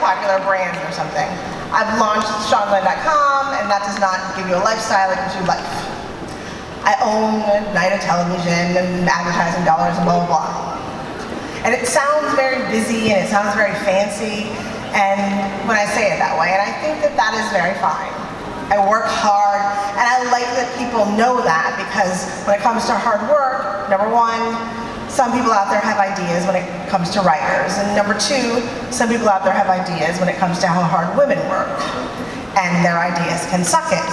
popular brands or something. I've launched Shonda.com, and that does not give you a lifestyle, it gives you life. I own a night of television and advertising dollars and blah, blah, blah. And it sounds very busy and it sounds very fancy, and when I say it that way, and I think that that is very fine. I work hard, and I like that people know that, because when it comes to hard work, number one, some people out there have ideas when it comes to writers, and number two, some people out there have ideas when it comes to how hard women work, and their ideas can suck it.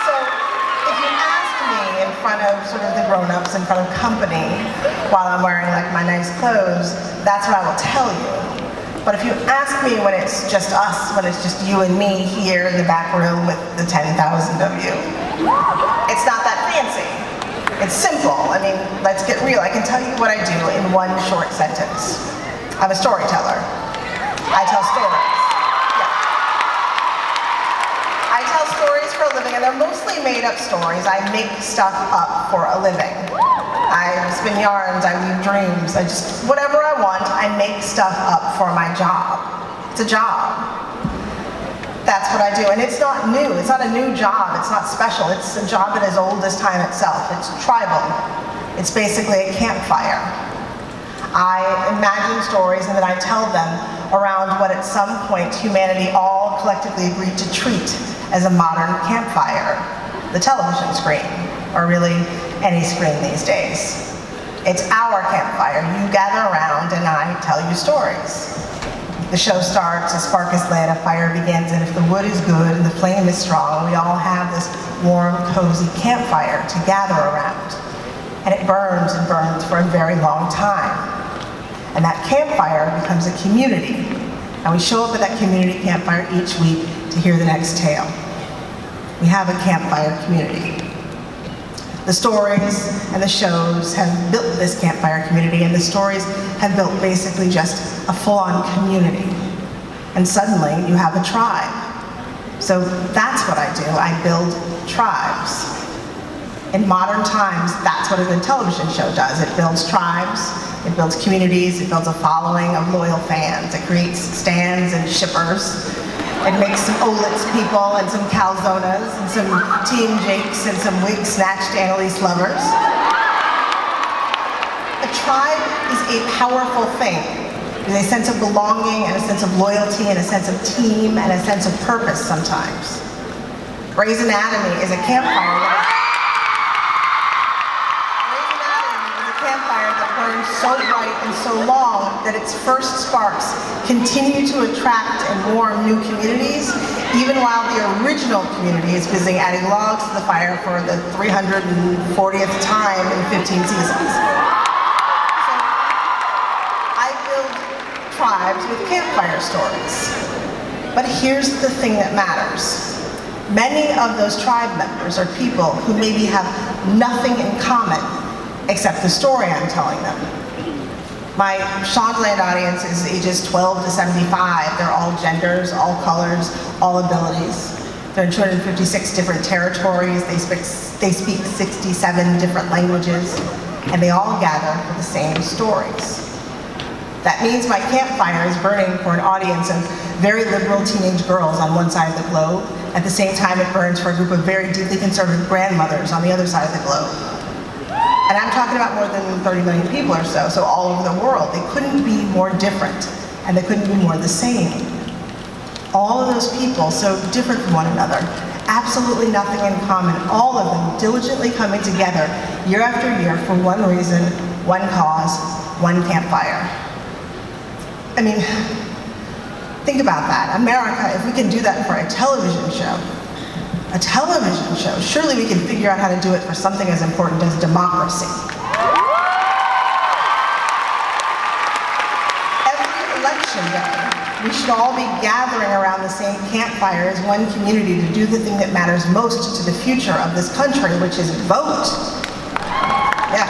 So if you ask me in front of sort of the grown-ups, in front of company, while I'm wearing like my nice clothes, that's what I will tell you. But if you ask me when it's just us, when it's just you and me here in the back room with the 10,000 of you, it's not that fancy. It's simple. I mean, let's get real. I can tell you what I do in one short sentence. I'm a storyteller. I tell stories. Yeah. I tell stories for a living, and they're mostly made-up stories. I make stuff up for a living. I spin yarns, I weave dreams, I just, whatever I want, I make stuff up for my job. It's a job. That's what I do, and it's not new, it's not a new job, it's not special, it's a job that is old as time itself. It's tribal. It's basically a campfire. I imagine stories and then I tell them around what at some point humanity all collectively agreed to treat as a modern campfire, the television screen, or really any screen these days. It's our campfire. You gather around and I tell you stories. The show starts, a spark is lit, a fire begins, and if the wood is good and the flame is strong, we all have this warm, cozy campfire to gather around. And it burns and burns for a very long time. And that campfire becomes a community. And we show up at that community campfire each week to hear the next tale. We have a campfire community. The stories and the shows have built this campfire community, and the stories have built basically just a full-on community. And suddenly you have a tribe. So that's what I do. I build tribes. In modern times, that's what a good television show does. It builds tribes, it builds communities, it builds a following of loyal fans. It creates stands and shippers. It makes some Olitz people and some Calzonas and some Team Jakes and some wig-snatched Annalise lovers. A tribe is a powerful thing. There's a sense of belonging and a sense of loyalty and a sense of team and a sense of purpose sometimes. Grey's Anatomy is a campfire that burns so bright and so long that its first sparks continue to attract and warm new communities, even while the original community is busy adding logs to the fire for the 340th time in 15 seasons. So I build tribes with campfire stories. But here's the thing that matters. Many of those tribe members are people who maybe have nothing in common except the story I'm telling them. My Shondaland audience is ages 12 to 75. They're all genders, all colors, all abilities. They're in 256 different territories. They speak 67 different languages, and they all gather for the same stories. That means my campfire is burning for an audience of very liberal teenage girls on one side of the globe. At the same time, it burns for a group of very deeply conservative grandmothers on the other side of the globe. And I'm talking about more than 30 million people or so, so all over the world. They couldn't be more different, and they couldn't be more the same. All of those people, so different from one another, absolutely nothing in common, all of them diligently coming together year after year for one reason, one cause, one campfire. I mean, think about that. America, if we can do that for a television show, surely we can figure out how to do it for something as important as democracy. Every election day, we should all be gathering around the same campfire as one community to do the thing that matters most to the future of this country, which is vote. Yeah.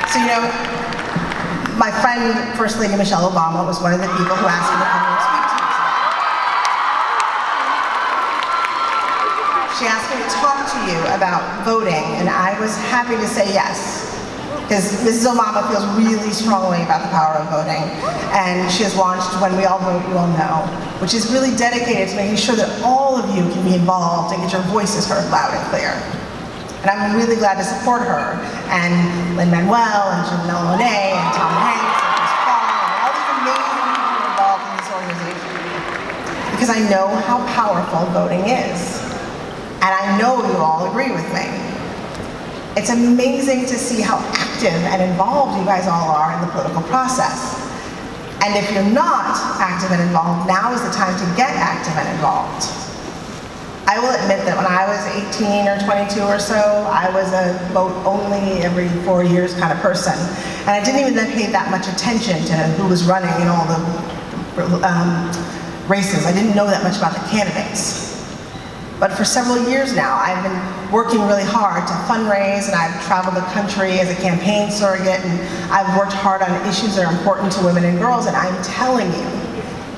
So, you know, my friend, First Lady Michelle Obama, was one of the people who asked me to come and speak to you today. She asked me to talk to you about voting, and I was happy to say yes. because Mrs. Obama feels really strongly about the power of voting, and she has launched When We All Vote, You All Know, which is really dedicated to making sure that all of you can be involved and get your voices heard loud and clear. And I'm really glad to support her, and Lin-Manuel, and Janelle Monáe, and Tom Hanks, and Chris Paul, and all these amazing people involved in this organization. Because I know how powerful voting is. And I know you all agree with me. It's amazing to see how active and involved you guys all are in the political process. And if you're not active and involved, now is the time to get active and involved. I will admit that when I was 18 or 22 or so, I was a vote only every 4 years kind of person. And I didn't even pay that much attention to who was running in all the races. I didn't know that much about the candidates. But for several years now, I've been working really hard to fundraise, and I've traveled the country as a campaign surrogate, and I've worked hard on issues that are important to women and girls, and I'm telling you,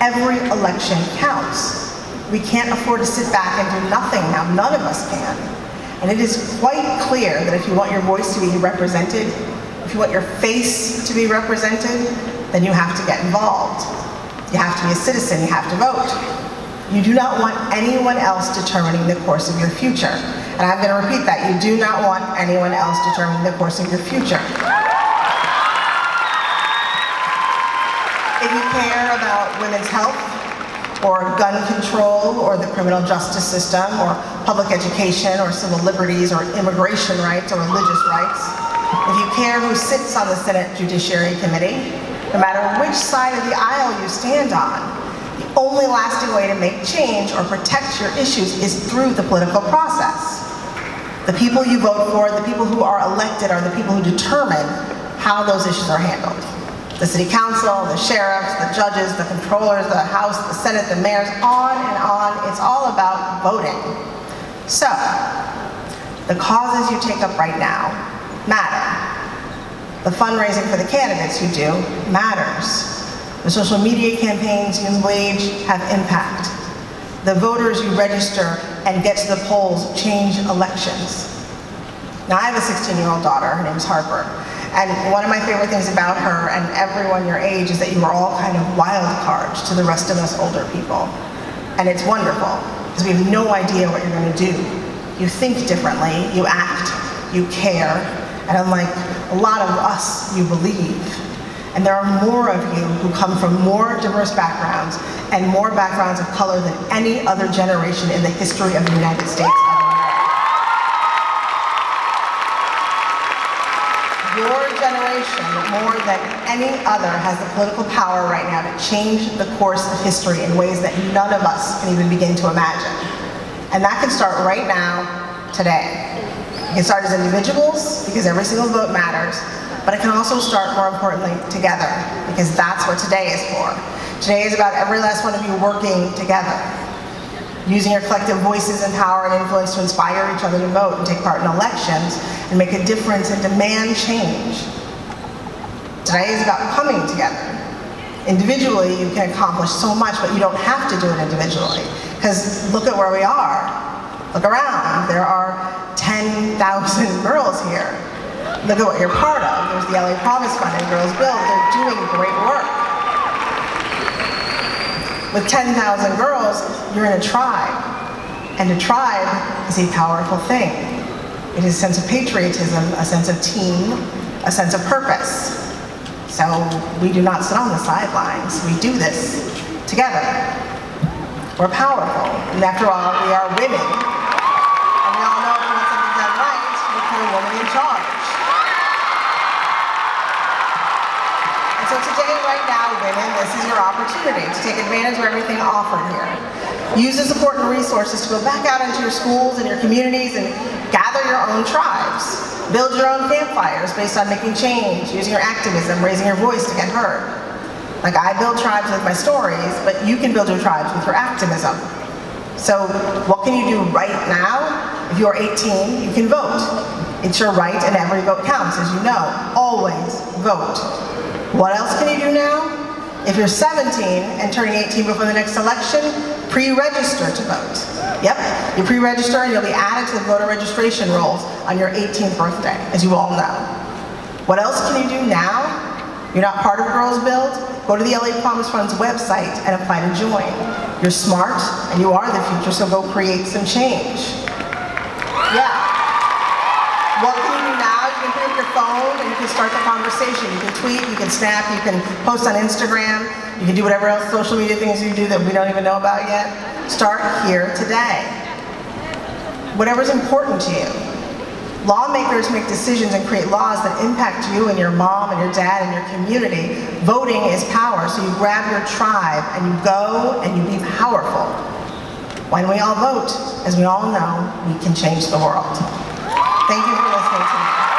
every election counts. We can't afford to sit back and do nothing now. None of us can. And it is quite clear that if you want your voice to be represented, if you want your face to be represented, then you have to get involved. You have to be a citizen, you have to vote. You do not want anyone else determining the course of your future. And I'm going to repeat that. You do not want anyone else determining the course of your future. If you care about women's health, or gun control, or the criminal justice system, or public education, or civil liberties, or immigration rights, or religious rights, if you care who sits on the Senate Judiciary Committee, no matter which side of the aisle you stand on, the only lasting way to make change or protect your issues is through the political process. The people you vote for, the people who are elected, are the people who determine how those issues are handled. The city council, the sheriffs, the judges, the controllers, the House, the Senate, the mayors, on and on. It's all about voting. So, the causes you take up right now matter. The fundraising for the candidates you do matters. The social media campaigns you wage have impact. The voters you register and get to the polls change elections. Now, I have a 16-year-old daughter. Her name is Harper. And one of my favorite things about her and everyone your age is that you are all kind of wild cards to the rest of us older people. And it's wonderful, because we have no idea what you're going to do. You think differently, you act, you care, and unlike a lot of us, you believe. And there are more of you who come from more diverse backgrounds and more backgrounds of color than any other generation in the history of the United States. Your generation, more than any other, has the political power right now to change the course of history in ways that none of us can even begin to imagine. And that can start right now, today. It can start as individuals, because every single vote matters, but it can also start, more importantly, together, because that's what today is for. Today is about every last one of you working together, using your collective voices and power and influence to inspire each other to vote and take part in elections and make a difference and demand change. Today is about coming together. Individually, you can accomplish so much, but you don't have to do it individually, because look at where we are. Look around. There are 10,000 girls here. Look at what you're part of. There's the LA Promise Fund and Girls Build. They're doing great work. With 10,000 girls, you're in a tribe. And a tribe is a powerful thing. It is a sense of patriotism, a sense of team, a sense of purpose. So we do not sit on the sidelines. We do this together. We're powerful. And after all, we are women. And we all know if we want something done right, we put a woman in charge. So today, right now, women, this is your opportunity to take advantage of everything offered here. Use the support and resources to go back out into your schools and your communities and gather your own tribes. Build your own campfires based on making change, using your activism, raising your voice to get heard. Like, I build tribes with my stories, but you can build your tribes with your activism. So what can you do right now? If you're 18, you can vote. It's your right, and every vote counts, as you know. Always vote. What else can you do now? If you're 17 and turning 18 before the next election, pre-register to vote. Yep, you pre-register and you'll be added to the voter registration rolls on your 18th birthday, as you all know. What else can you do now? You're not part of Girls Build? Go to the LA Promise Fund's website and apply to join. You're smart and you are the future, so go create some change. Yeah. What can you do now? You can pick up your phone and you can start the conversation. You can tweet, you can snap, you can post on Instagram, you can do whatever else social media things you do that we don't even know about yet. Start here today. Whatever's important to you. Lawmakers make decisions and create laws that impact you and your mom and your dad and your community. Voting is power, so you grab your tribe and you go and you be powerful. When we all vote, as we all know, we can change the world. Thank you for listening to me.